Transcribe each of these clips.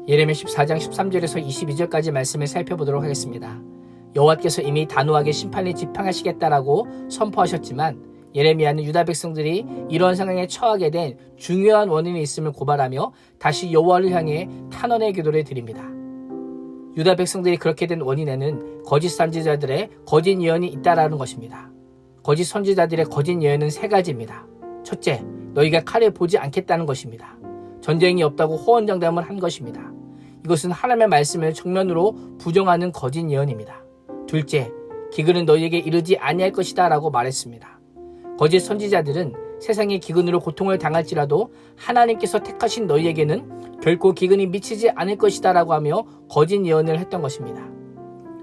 예레미야 14장 13절에서 22절까지 말씀을 살펴보도록 하겠습니다. 여호와께서 이미 단호하게 심판을 집행하시겠다라고 선포하셨지만 예레미야는 유다 백성들이 이런 상황에 처하게 된 중요한 원인이 있음을 고발하며 다시 여호와를 향해 탄원의 기도를 드립니다. 유다 백성들이 그렇게 된 원인에는 거짓 선지자들의 거짓 예언이 있다라는 것입니다. 거짓 선지자들의 거짓 예언은 세 가지입니다. 첫째, 너희가 칼을 보지 않겠다는 것입니다. 전쟁이 없다고 호언장담을 한 것입니다. 이것은 하나님의 말씀을 정면으로 부정하는 거짓 예언입니다. 둘째, 기근은 너희에게 이르지 아니할 것이다 라고 말했습니다. 거짓 선지자들은 세상의 기근으로 고통을 당할지라도 하나님께서 택하신 너희에게는 결코 기근이 미치지 않을 것이다 라고 하며 거짓 예언을 했던 것입니다.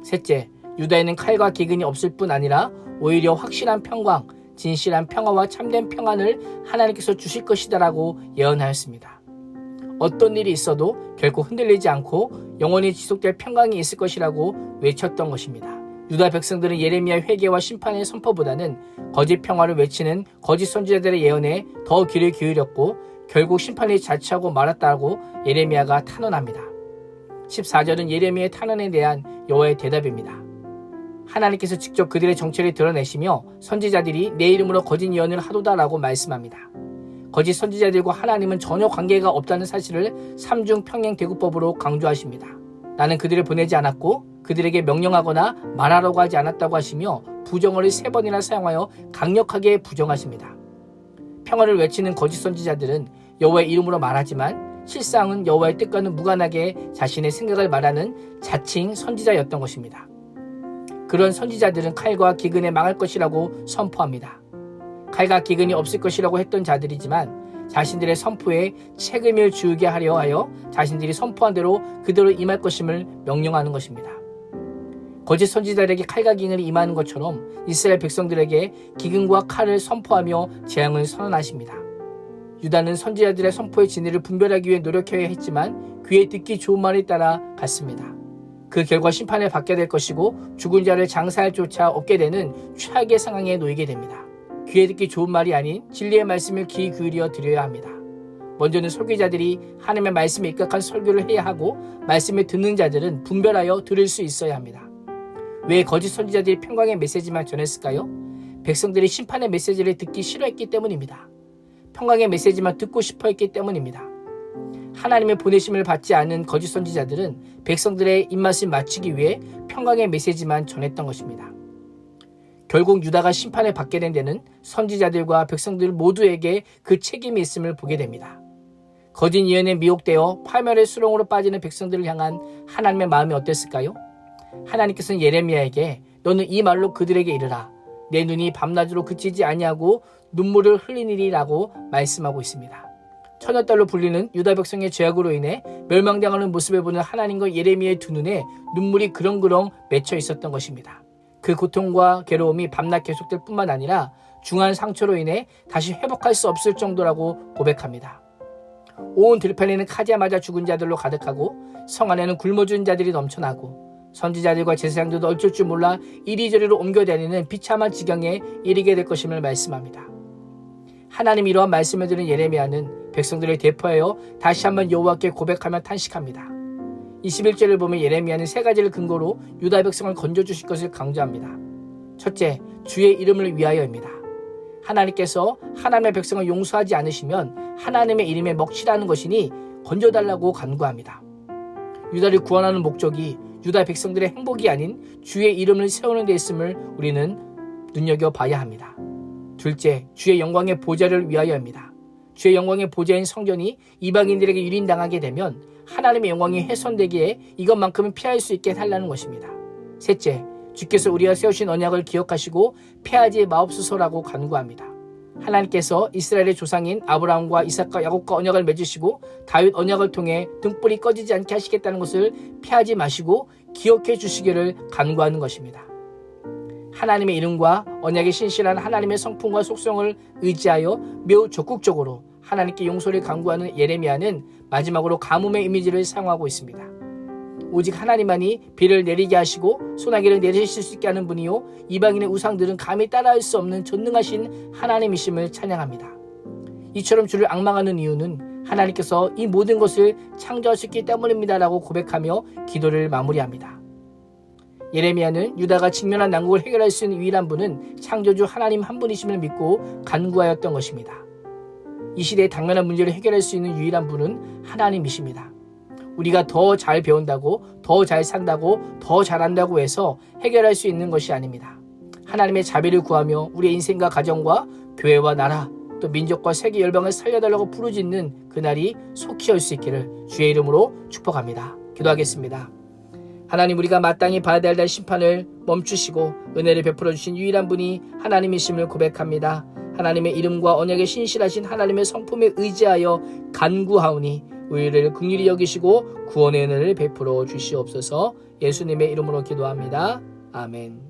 셋째, 유다에는 칼과 기근이 없을 뿐 아니라 오히려 확실한 평강, 진실한 평화와 참된 평안을 하나님께서 주실 것이다 라고 예언하였습니다. 어떤 일이 있어도 결코 흔들리지 않고 영원히 지속될 평강이 있을 것이라고 외쳤던 것입니다. 유다 백성들은 예레미야의 회개와 심판의 선포보다는 거짓 평화를 외치는 거짓 선지자들의 예언에 더 귀를 기울였고 결국 심판이 자초하고 말았다고 예레미야가 탄원합니다. 14절은 예레미야의 탄원에 대한 여호와의 대답입니다. 하나님께서 직접 그들의 정체를 드러내시며 선지자들이 내 이름으로 거짓 예언을 하도다라고 말씀합니다. 거짓 선지자들과 하나님은 전혀 관계가 없다는 사실을 삼중평행대구법으로 강조하십니다. 나는 그들을 보내지 않았고 그들에게 명령하거나 말하라고 하지 않았다고 하시며 부정어를 3번이나 사용하여 강력하게 부정하십니다. 평화를 외치는 거짓 선지자들은 여호와의 이름으로 말하지만 실상은 여호와의 뜻과는 무관하게 자신의 생각을 말하는 자칭 선지자였던 것입니다. 그런 선지자들은 칼과 기근에 망할 것이라고 선포합니다. 칼과 기근이 없을 것이라고 했던 자들이지만 자신들의 선포에 책임을 지우게 하려 하여 자신들이 선포한 대로 그대로 임할 것임을 명령하는 것입니다. 거짓 선지자들에게 칼과 기근이 임하는 것처럼 이스라엘 백성들에게 기근과 칼을 선포하며 재앙을 선언하십니다. 유다는 선지자들의 선포의 진리를 분별하기 위해 노력해야 했지만 귀에 듣기 좋은 말에 따라 갔습니다. 그 결과 심판을 받게 될 것이고 죽은 자를 장사할 조차 없게 되는 최악의 상황에 놓이게 됩니다. 귀에 듣기 좋은 말이 아닌 진리의 말씀을 귀 기울여 드려야 합니다. 먼저는 설교자들이 하나님의 말씀에 입각한 설교를 해야 하고 말씀을 듣는 자들은 분별하여 들을 수 있어야 합니다. 왜 거짓 선지자들이 평강의 메시지만 전했을까요? 백성들이 심판의 메시지를 듣기 싫어했기 때문입니다. 평강의 메시지만 듣고 싶어 했기 때문입니다. 하나님의 보내심을 받지 않은 거짓 선지자들은 백성들의 입맛을 맞추기 위해 평강의 메시지만 전했던 것입니다. 결국 유다가 심판을 받게 된 데는 선지자들과 백성들 모두에게 그 책임이 있음을 보게 됩니다. 거짓 예언에 미혹되어 파멸의 수렁으로 빠지는 백성들을 향한 하나님의 마음이 어땠을까요? 하나님께서는 예레미야에게 너는 이 말로 그들에게 이르라. 내 눈이 밤낮으로 그치지 아니하고 눈물을 흘리니라고 말씀하고 있습니다. 처녀딸로 불리는 유다 백성의 죄악으로 인해 멸망당하는 모습을 보는 하나님과 예레미야의 두 눈에 눈물이 그렁그렁 맺혀 있었던 것입니다. 그 고통과 괴로움이 밤낮 계속될 뿐만 아니라 중한 상처로 인해 다시 회복할 수 없을 정도라고 고백합니다. 온 들판에는 카자마자 죽은 자들로 가득하고 성 안에는 굶어 죽은 자들이 넘쳐나고 선지자들과 제사장들도 어쩔 줄 몰라 이리저리로 옮겨다니는 비참한 지경에 이르게 될 것임을 말씀합니다. 하나님이 이러한 말씀을 들은 예레미야는 백성들을 대표하여 다시 한번 여호와께 고백하며 탄식합니다. 21절을 보면 예레미야는 3가지를 근거로 유다 백성을 건져주실 것을 강조합니다. 첫째, 주의 이름을 위하여입니다. 하나님께서 하나님의 백성을 용서하지 않으시면 하나님의 이름에 먹칠하는 것이니 건져달라고 간구합니다. 유다를 구원하는 목적이 유다 백성들의 행복이 아닌 주의 이름을 세우는 데 있음을 우리는 눈여겨봐야 합니다. 둘째, 주의 영광의 보좌를 위하여입니다. 주의 영광의 보좌인 성전이 이방인들에게 유린당하게 되면 하나님의 영광이 훼손되기에 이것만큼은 피할 수 있게 해달라는 것입니다. 셋째, 주께서 우리가 세우신 언약을 기억하시고 패하지 마옵소서라고 간구합니다. 하나님께서 이스라엘의 조상인 아브라함과 이삭과 야곱과 언약을 맺으시고 다윗 언약을 통해 등불이 꺼지지 않게 하시겠다는 것을 피하지 마시고 기억해 주시기를 간구하는 것입니다. 하나님의 이름과 언약의 신실한 하나님의 성품과 속성을 의지하여 매우 적극적으로 하나님께 용서를 간구하는 예레미야는 마지막으로 가뭄의 이미지를 사용하고 있습니다. 오직 하나님만이 비를 내리게 하시고 소나기를 내리실 수 있게 하는 분이요 이방인의 우상들은 감히 따라할 수 없는 전능하신 하나님이심을 찬양합니다. 이처럼 주를 앙망하는 이유는 하나님께서 이 모든 것을 창조하셨기 때문입니다 라고 고백하며 기도를 마무리합니다. 예레미야는 유다가 직면한 난국을 해결할 수 있는 유일한 분은 창조주 하나님 한 분이심을 믿고 간구하였던 것입니다. 이 시대에 당면한 문제를 해결할 수 있는 유일한 분은 하나님이십니다. 우리가 더 잘 배운다고, 더 잘 산다고, 더 잘한다고 해서 해결할 수 있는 것이 아닙니다. 하나님의 자비를 구하며 우리의 인생과 가정과 교회와 나라, 또 민족과 세계 열방을 살려달라고 부르짖는 그날이 속히 올 수 있기를 주의 이름으로 축복합니다. 기도하겠습니다. 하나님, 우리가 마땅히 받아야 할 심판을 멈추시고 은혜를 베풀어 주신 유일한 분이 하나님이심을 고백합니다. 하나님의 이름과 언약에 신실하신 하나님의 성품에 의지하여 간구하오니 우리를 긍휼히 여기시고 구원의 은혜를 베풀어 주시옵소서. 예수님의 이름으로 기도합니다. 아멘.